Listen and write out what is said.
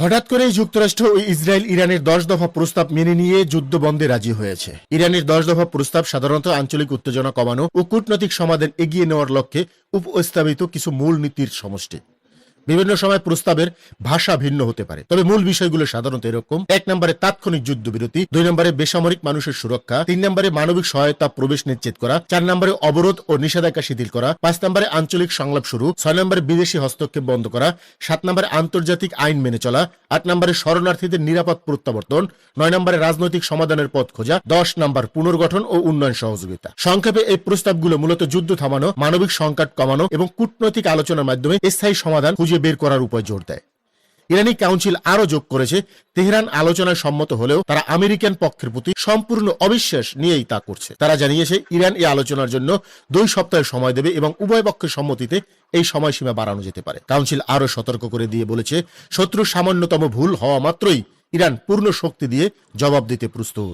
হঠাৎ করেই যুক্তরাষ্ট্র ও ইসরায়েল ইরানের 10 দফা প্রস্তাব মেনে নিয়ে যুদ্ধ বন্ধে রাজি হয়েছে। ইরানের 10 দফা প্রস্তাব সাধারণত আঞ্চলিক উত্তেজনা কমানো ও কূটনৈতিক সমাধান এগিয়ে নেওয়ার লক্ষ্যে উপস্থাপিত কিছু মূল নীতির সমষ্টি। বিভিন্ন সময় প্রস্তাবের ভাষা ভিন্ন হতে পারে, তবে মূল বিষয়গুলো সাধারণত এরকম: 1 নম্বরে তাৎক্ষণিক যুদ্ধবিরতি, 2 নম্বরে বেসামরিক মানুষের সুরক্ষা, 3 নম্বরে মানবিক সহায়তা প্রবেশ নিশ্চিত করা, 4 নম্বরে অবরোধ ও নিষেধাজ্ঞা শিথিল করা, 5 নম্বরে আঞ্চলিক সংলাপ শুরু, 6 নম্বরে বিদেশি হস্তক্ষেপ বন্ধ করা, 7 নম্বরে আন্তর্জাতিক আইন মেনে চলা, 8 নম্বরে শরণার্থীদের নিরাপদ প্রত্যাবর্তন, 9 নম্বরে রাজনৈতিক সমাধানের পথ খোঁজা, 10 নম্বর পুনর্গঠন ও উন্নয়ন সহযোগিতা। সংক্ষেপে এই প্রস্তাবগুলো মূলত যুদ্ধ থামানো, মানবিক সংকট কমানো এবং কূটনৈতিক আলোচনার মাধ্যমে স্থায়ী সমাধান খুঁজে বের করার উপর জোর দেয়। ইরানি কাউন্সিল আরো যোগ করেছে, তেহরান আলোচনায় সম্মত হলেও তারা আমেরিকান পক্ষের প্রতি সম্পূর্ণ অবিশ্বাস নিয়েই তা করছে। তারা জানিয়েছে ইরান এই আলোচনার জন্য 2 সপ্তাহ সময় দেবে এবং উভয় পক্ষের সম্মতিতে এই সময়সীমা বাড়ানো যেতে পারে। কাউন্সিল আরো সতর্ক করে দিয়ে বলেছে, শত্রুর সামান্যতম ভুল হওয়া মাত্রই ইরান পূর্ণ শক্তি দিয়ে জবাব দিতে প্রস্তুত।